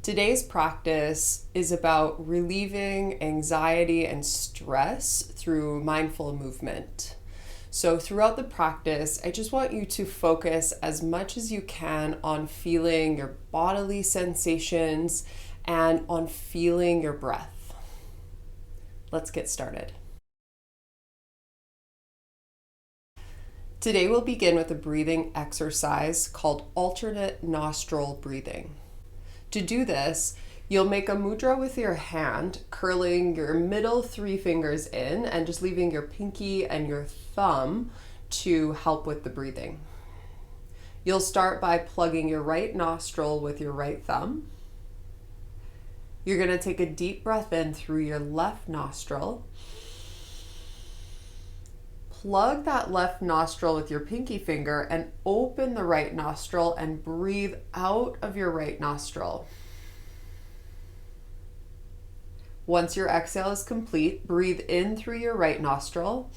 Today's practice is about relieving anxiety and stress through mindful movement. So, throughout the practice, I just want you to focus as much as you can on feeling your bodily sensations and on feeling your breath. Let's get started. Today, we'll begin with a breathing exercise called alternate nostril breathing. To do this, you'll make a mudra with your hand, curling your middle 3 fingers in and just leaving your pinky and your thumb to help with the breathing. You'll start by plugging your right nostril with your right thumb. You're going to take a deep breath in through your left nostril. Plug that left nostril with your pinky finger and open the right nostril and breathe out of your right nostril. Once your exhale is complete, breathe in through your right nostril.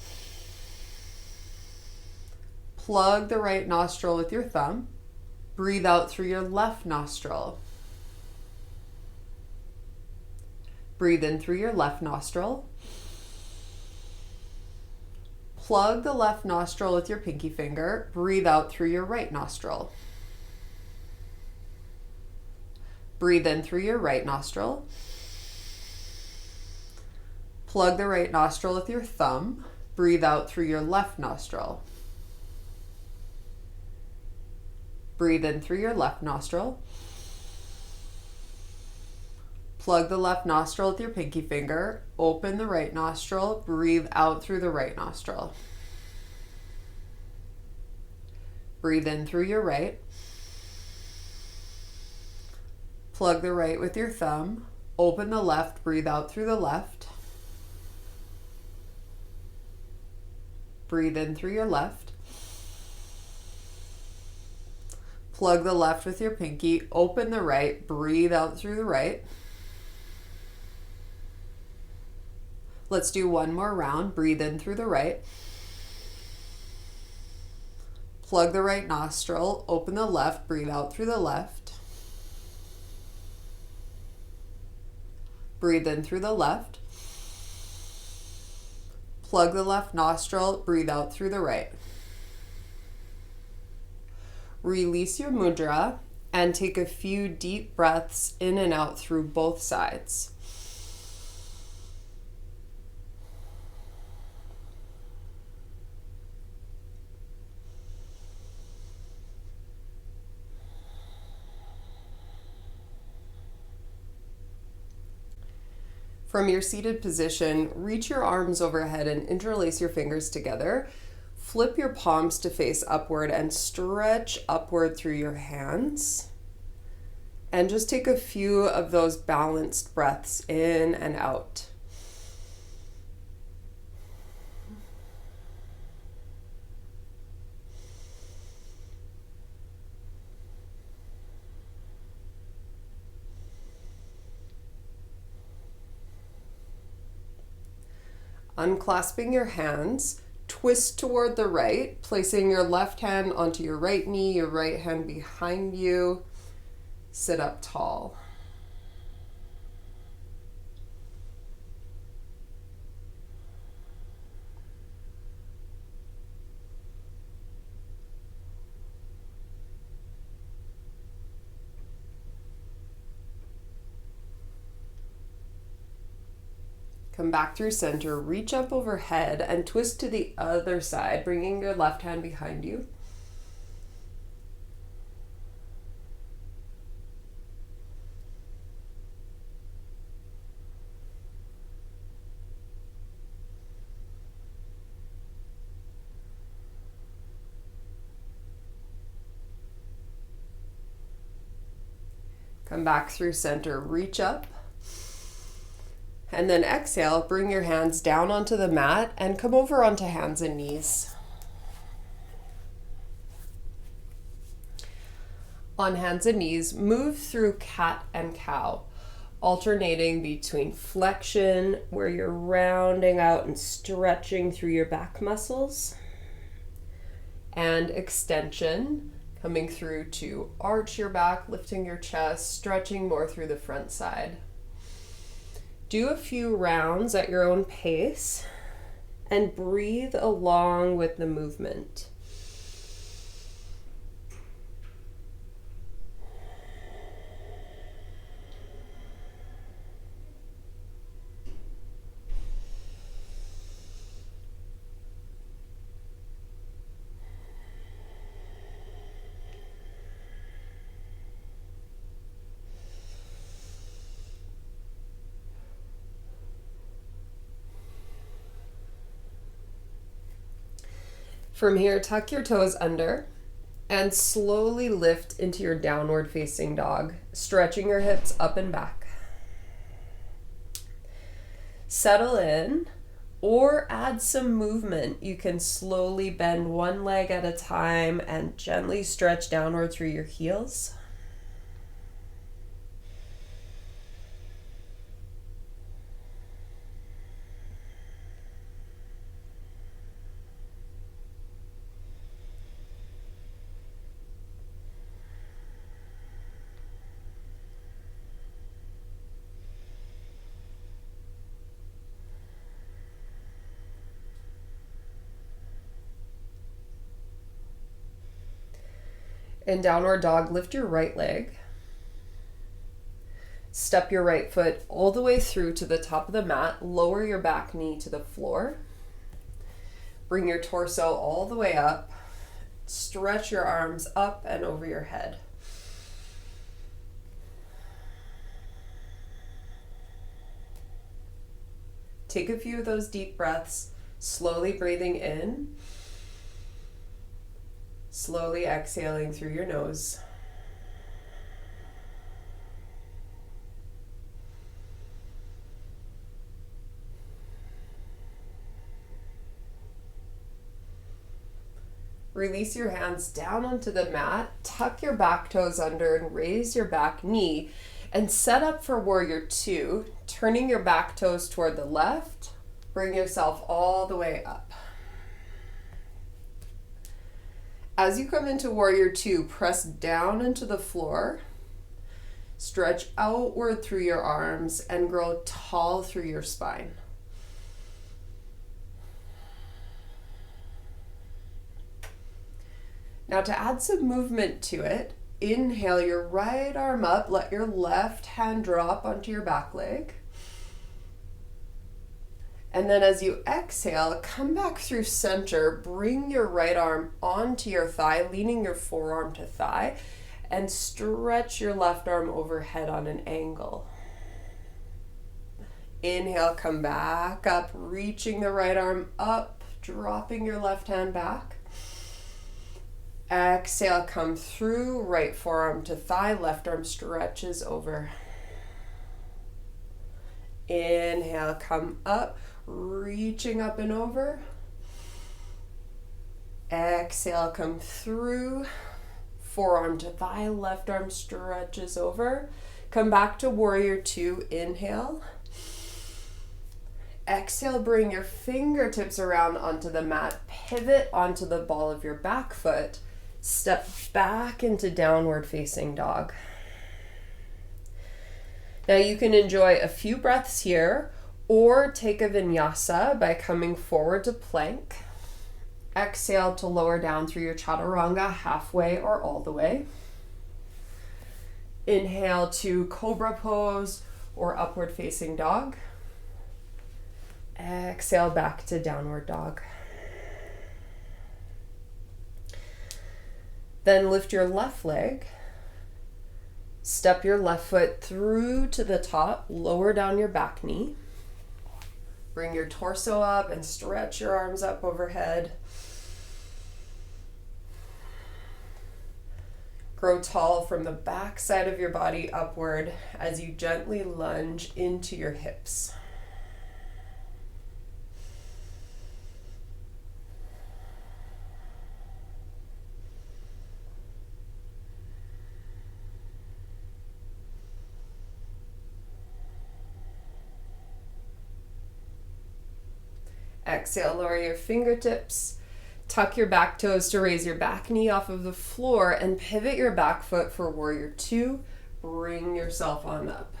Plug the right nostril with your thumb. Breathe out through your left nostril. Breathe in through your left nostril. Plug the left nostril with your pinky finger. Breathe out through your right nostril. Breathe in through your right nostril. Plug the right nostril with your thumb. Breathe out through your left nostril. Breathe in through your left nostril. Plug the left nostril with your pinky finger. Open the right nostril. Breathe out through the right nostril. Breathe in through your right. Plug the right with your thumb. Open the left. Breathe out through the left. Breathe in through your left. Plug the left with your pinky. Open the right. Breathe out through the right. Let's do one more round. Breathe in through the right. Plug the right nostril. Open the left. Breathe out through the left. Breathe in through the left. Plug the left nostril. Breathe out through the right. Release your mudra and take a few deep breaths in and out through both sides. From your seated position, reach your arms overhead and interlace your fingers together. Flip your palms to face upward and stretch upward through your hands. And just take a few of those balanced breaths in and out. Unclasping your hands, twist toward the right, placing your left hand onto your right knee, your right hand behind you. Sit up tall. Come back through center, reach up overhead and twist to the other side, bringing your left hand behind you. Come back through center, reach up. And then exhale, bring your hands down onto the mat and come over onto hands and knees. On hands and knees, move through cat and cow, alternating between flexion, where you're rounding out and stretching through your back muscles, and extension, Coming through to arch your back, lifting your chest, stretching more through the front side. Do a few rounds at your own pace and breathe along with the movement. From here, tuck your toes under and slowly lift into your downward facing dog, stretching your hips up and back. Settle in or add some movement. You can slowly bend one leg at a time and gently stretch downward through your heels. In downward dog, lift your right leg. Step your right foot all the way through to the top of the mat. Lower your back knee to the floor. Bring your torso all the way up. Stretch your arms up and over your head. Take a few of those deep breaths, slowly breathing in. Slowly exhaling through your nose. Release your hands down onto the mat, tuck your back toes under and raise your back knee and set up for warrior two, turning your back toes toward the left. Bring yourself all the way up. As you come into warrior two, press down into the floor, stretch outward through your arms, and grow tall through your spine. Now to add some movement to it, inhale your right arm up, let your left hand drop onto your back leg. And then as you exhale, come back through center, bring your right arm onto your thigh, leaning your forearm to thigh, and stretch your left arm overhead on an angle. Inhale, come back up, reaching the right arm up, dropping your left hand back. Exhale, come through, right forearm to thigh, left arm stretches over. Inhale, come up, reaching up and over. Exhale, come through, forearm to thigh, left arm stretches over. Come back to warrior two, inhale. Exhale, bring your fingertips around onto the mat, pivot onto the ball of your back foot, step back into downward facing dog. Now you can enjoy a few breaths here or take a vinyasa by coming forward to plank. Exhale to lower down through your chaturanga halfway or all the way. Inhale to cobra pose or upward facing dog. Exhale back to downward dog. Then lift your left leg. Step your left foot through to the top, lower down your back knee. Bring your torso up and stretch your arms up overhead. Grow tall from the back side of your body upward as you gently lunge into your hips. Exhale, lower your fingertips, Tuck your back toes to raise your back knee off of the floor and pivot your back foot for warrior two. Bring yourself on up.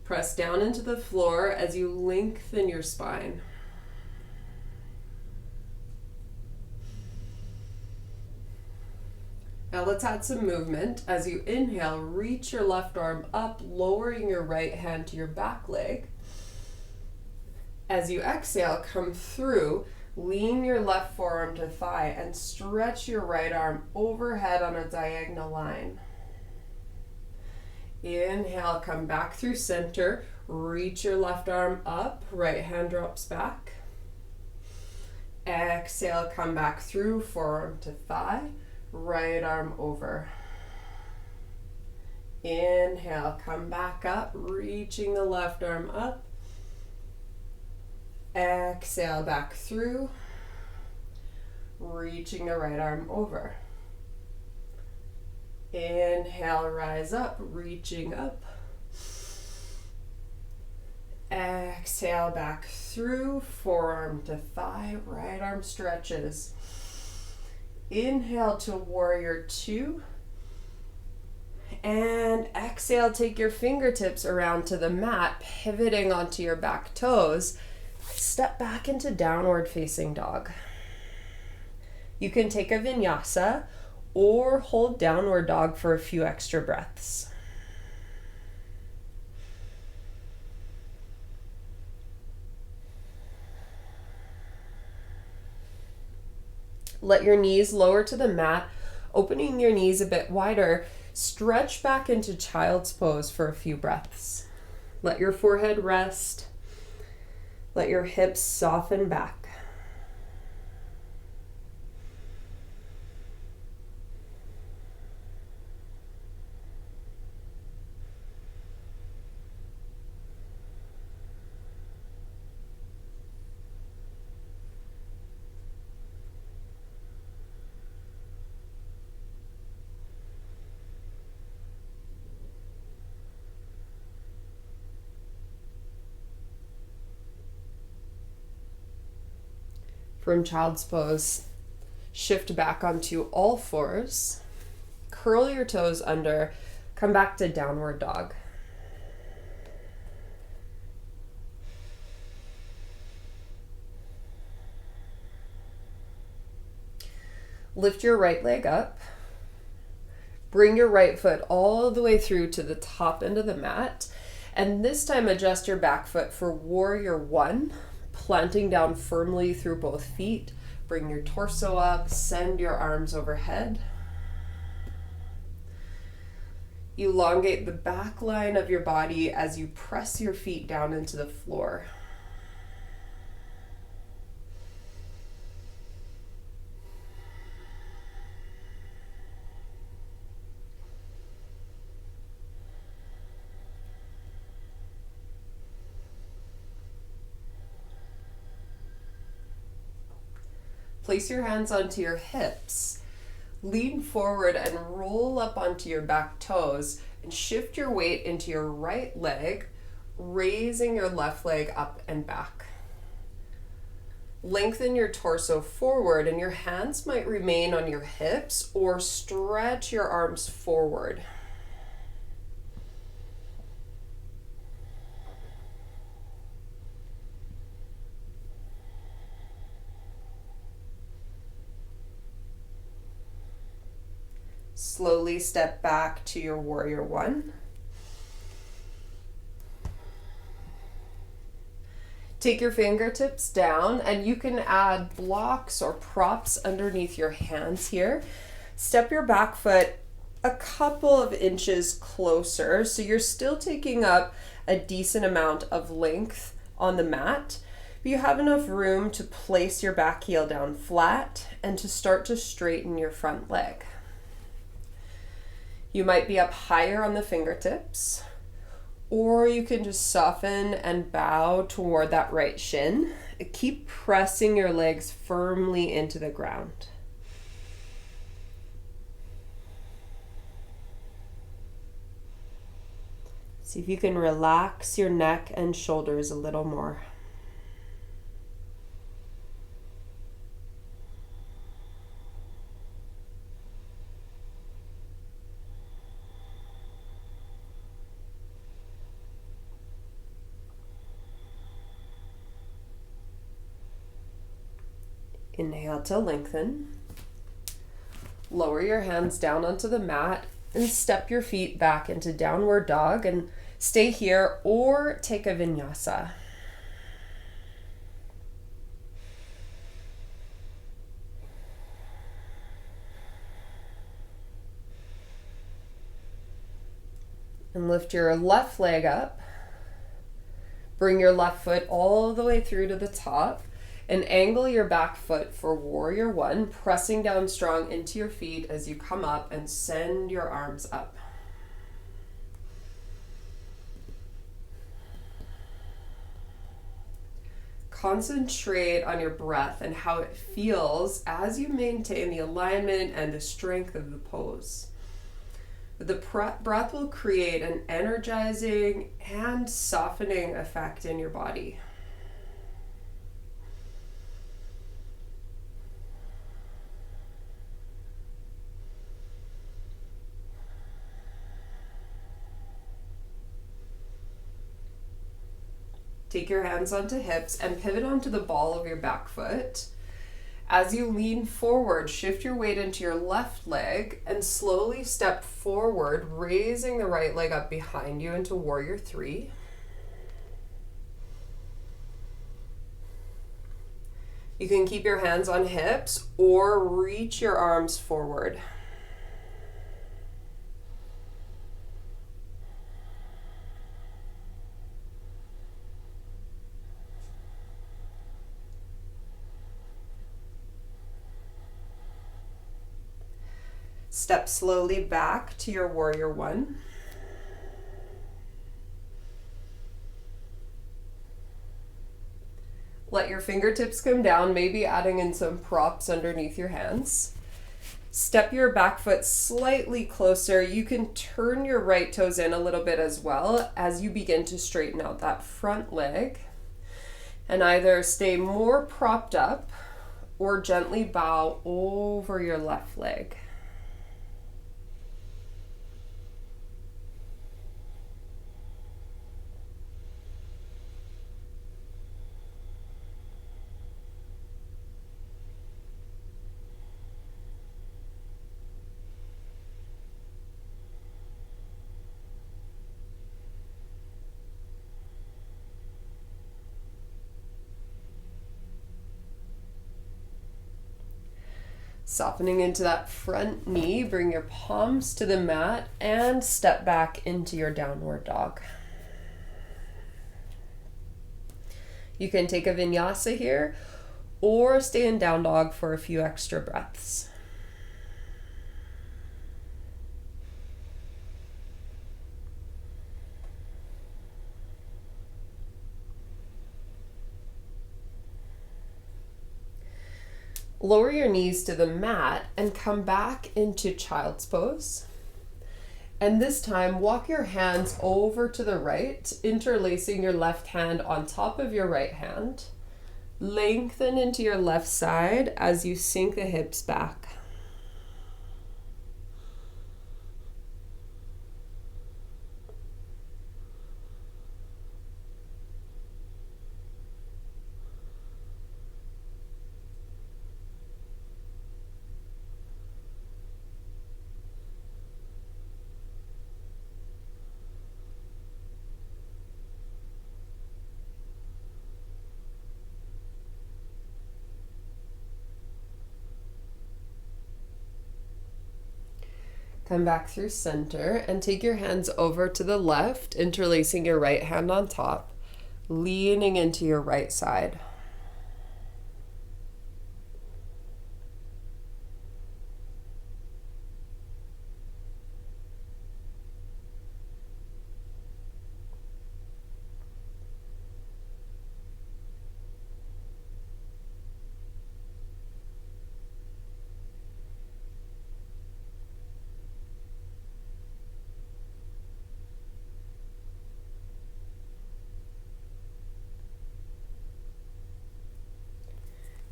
Press down into the floor as you lengthen your spine. Now let's add some movement. As you inhale, reach your left arm up, lowering your right hand to your back leg. As you exhale, come through, lean your left forearm to thigh and stretch your right arm overhead on a diagonal line. Inhale, come back through center, reach your left arm up, right hand drops back. Exhale, come back through, forearm to thigh, right arm over. Inhale, come back up, reaching the left arm up. Exhale, back through, reaching the right arm over. Inhale, rise up, reaching up. Exhale, back through, forearm to thigh, right arm stretches. Inhale to warrior two. And exhale, take your fingertips around to the mat, pivoting onto your back toes. Step back into downward facing dog. You can take a vinyasa or hold downward dog for a few extra breaths. Let your knees lower to the mat, opening your knees a bit wider. Stretch back into child's pose for a few breaths. Let your forehead rest. Let your hips soften back. From child's pose, shift back onto all fours, curl your toes under, come back to downward dog. Lift your right leg up, bring your right foot all the way through to the top end of the mat, and this time adjust your back foot for warrior one. Planting down firmly through both feet. Bring your torso up, send your arms overhead. Elongate the back line of your body as you press your feet down into the floor. Place your hands onto your hips. Lean forward and roll up onto your back toes and shift your weight into your right leg, raising your left leg up and back. Lengthen your torso forward and your hands might remain on your hips or stretch your arms forward. Slowly step back to your warrior one. Take your fingertips down and you can add blocks or props underneath your hands here. Step your back foot a couple of inches closer so you're still taking up a decent amount of length on the mat. But you have enough room to place your back heel down flat and to start to straighten your front leg. You might be up higher on the fingertips, or you can just soften and bow toward that right shin. Keep pressing your legs firmly into the ground. See if you can relax your neck and shoulders a little more. Inhale to lengthen. Lower your hands down onto the mat and step your feet back into downward dog and stay here or take a vinyasa. And lift your left leg up. Bring your left foot all the way through to the top and angle your back foot for warrior one, pressing down strong into your feet as you come up and send your arms up. Concentrate on your breath and how it feels as you maintain the alignment and the strength of the pose. The breath will create an energizing and softening effect in your body. Take your hands onto hips and pivot onto the ball of your back foot. As you lean forward, shift your weight into your left leg and slowly step forward, raising the right leg up behind you into warrior three. You can keep your hands on hips or reach your arms forward. Step slowly back to your warrior one. Let your fingertips come down, maybe adding in some props underneath your hands. Step your back foot slightly closer. You can turn your right toes in a little bit as well as you begin to straighten out that front leg. And either stay more propped up or gently bow over your left leg. Softening into that front knee, bring your palms to the mat and step back into your downward dog. You can take a vinyasa here or stay in down dog for a few extra breaths. Lower your knees to the mat and come back into child's pose. And this time, walk your hands over to the right, interlacing your left hand on top of your right hand. Lengthen into your left side as you sink the hips back. Come back through center and take your hands over to the left, interlacing your right hand on top, leaning into your right side.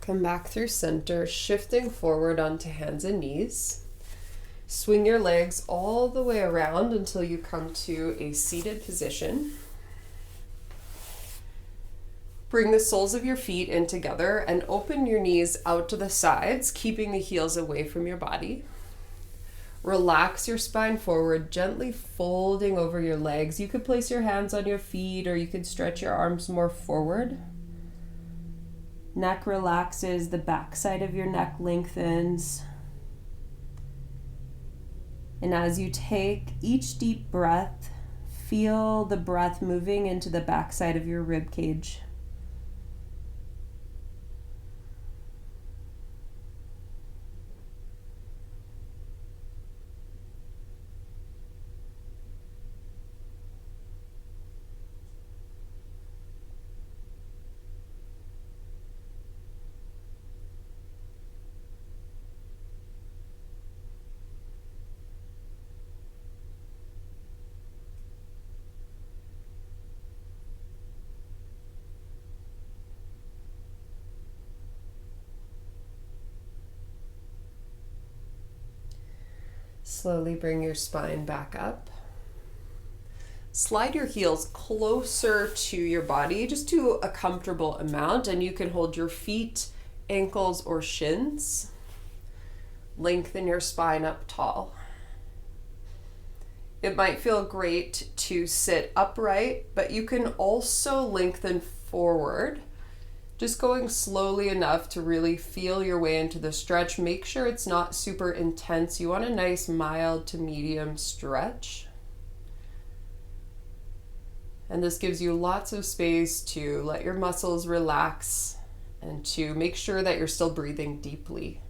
Come back through center, shifting forward onto hands and knees. Swing your legs all the way around until you come to a seated position. Bring the soles of your feet in together and open your knees out to the sides, keeping the heels away from your body. Relax your spine forward, gently folding over your legs. You could place your hands on your feet or you could stretch your arms more forward. Neck relaxes, the back side of your neck lengthens. And as you take each deep breath, feel the breath moving into the back side of your rib cage. Slowly bring your spine back up. Slide your heels closer to your body, just to a comfortable amount, and you can hold your feet, ankles, or shins. Lengthen your spine up tall. It might feel great to sit upright, but you can also lengthen forward. Just going slowly enough to really feel your way into the stretch. Make sure it's not super intense. You want a nice mild to medium stretch. And this gives you lots of space to let your muscles relax and to make sure that you're still breathing deeply.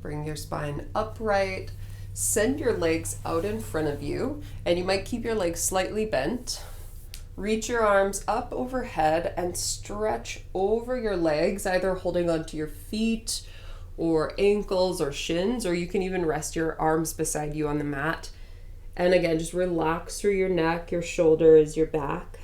Bring your spine upright, send your legs out in front of you, and you might keep your legs slightly bent. Reach your arms up overhead and stretch over your legs, either holding onto your feet or ankles or shins, or you can even rest your arms beside you on the mat. And again, just relax through your neck, your shoulders, your back.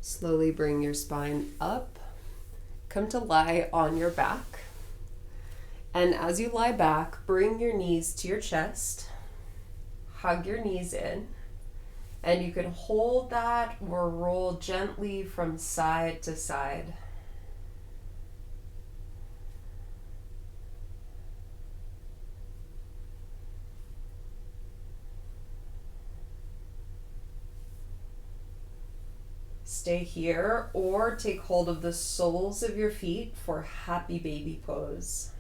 Slowly bring your spine up. Come to lie on your back. And as you lie back, bring your knees to your chest. Hug your knees in. And you can hold that or roll gently from side to side. Stay here or take hold of the soles of your feet for happy baby pose.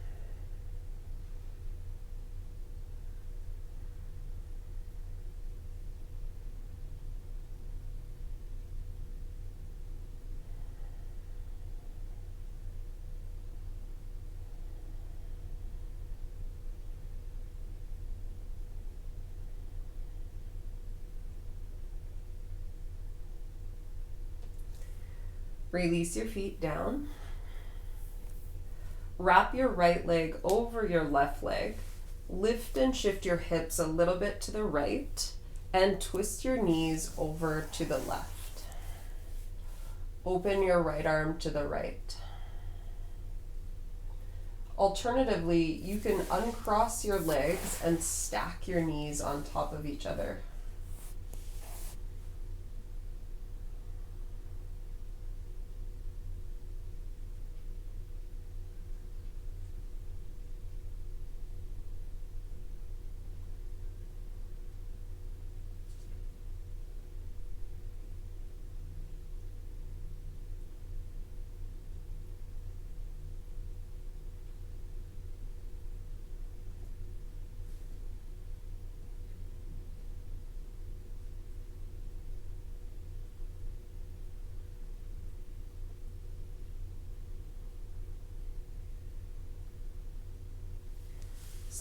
Release your feet down. Wrap your right leg over your left leg. Lift and shift your hips a little bit to the right and twist your knees over to the left. Open your right arm to the right. Alternatively, you can uncross your legs and stack your knees on top of each other.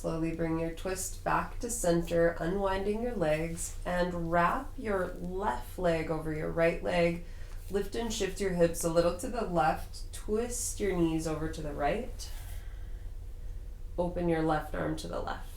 Slowly bring your twist back to center, unwinding your legs, and wrap your left leg over your right leg. Lift and shift your hips a little to the left. Twist your knees over to the right. Open your left arm to the left.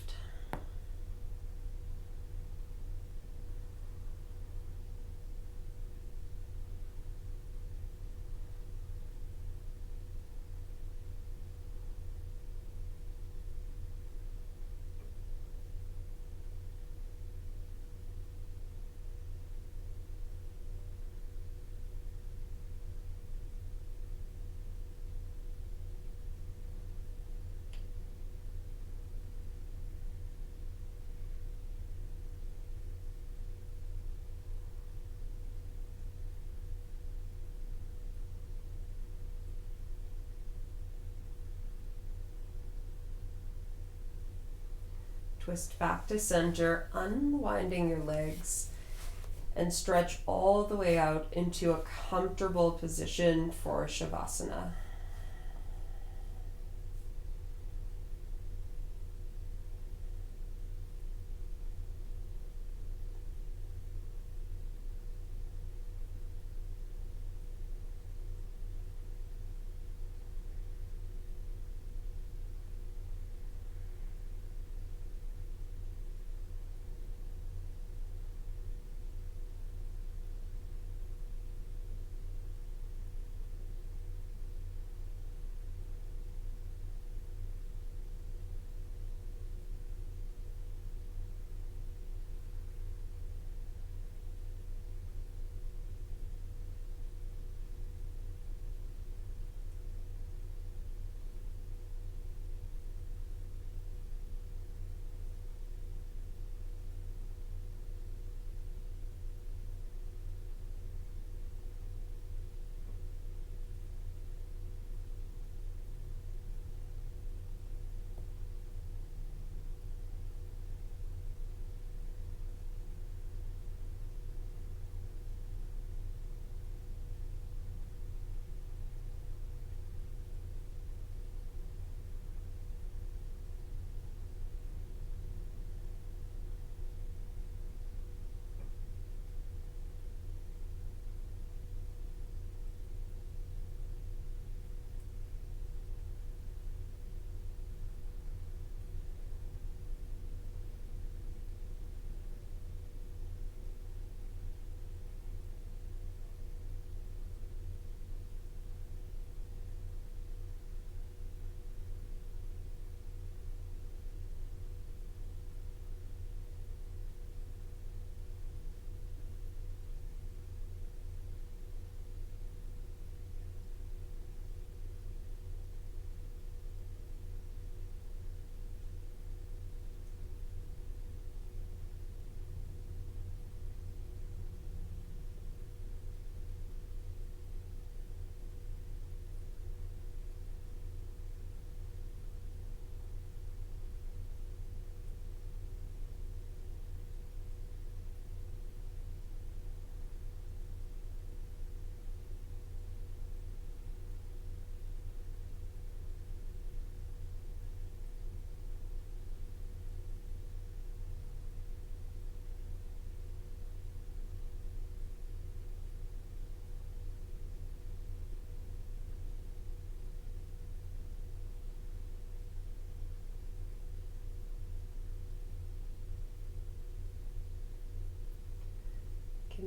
Twist back to center, unwinding your legs, and stretch all the way out into a comfortable position for Shavasana.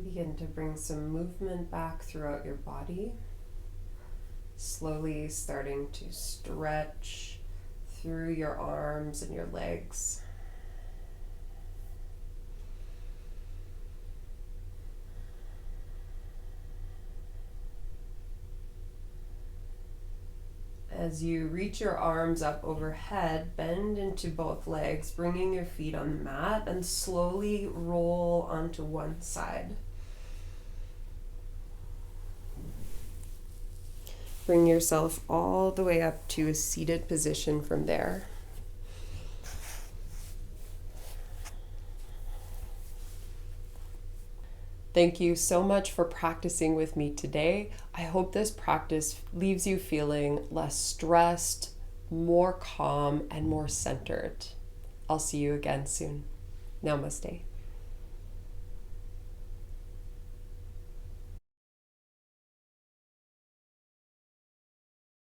Begin to bring some movement back throughout your body, slowly starting to stretch through your arms and your legs. As you reach your arms up overhead, bend into both legs, bringing your feet on the mat, and slowly roll onto one side. Bring yourself all the way up to a seated position from there. Thank you so much for practicing with me today. I hope this practice leaves you feeling less stressed, more calm, and more centered. I'll see you again soon. Namaste.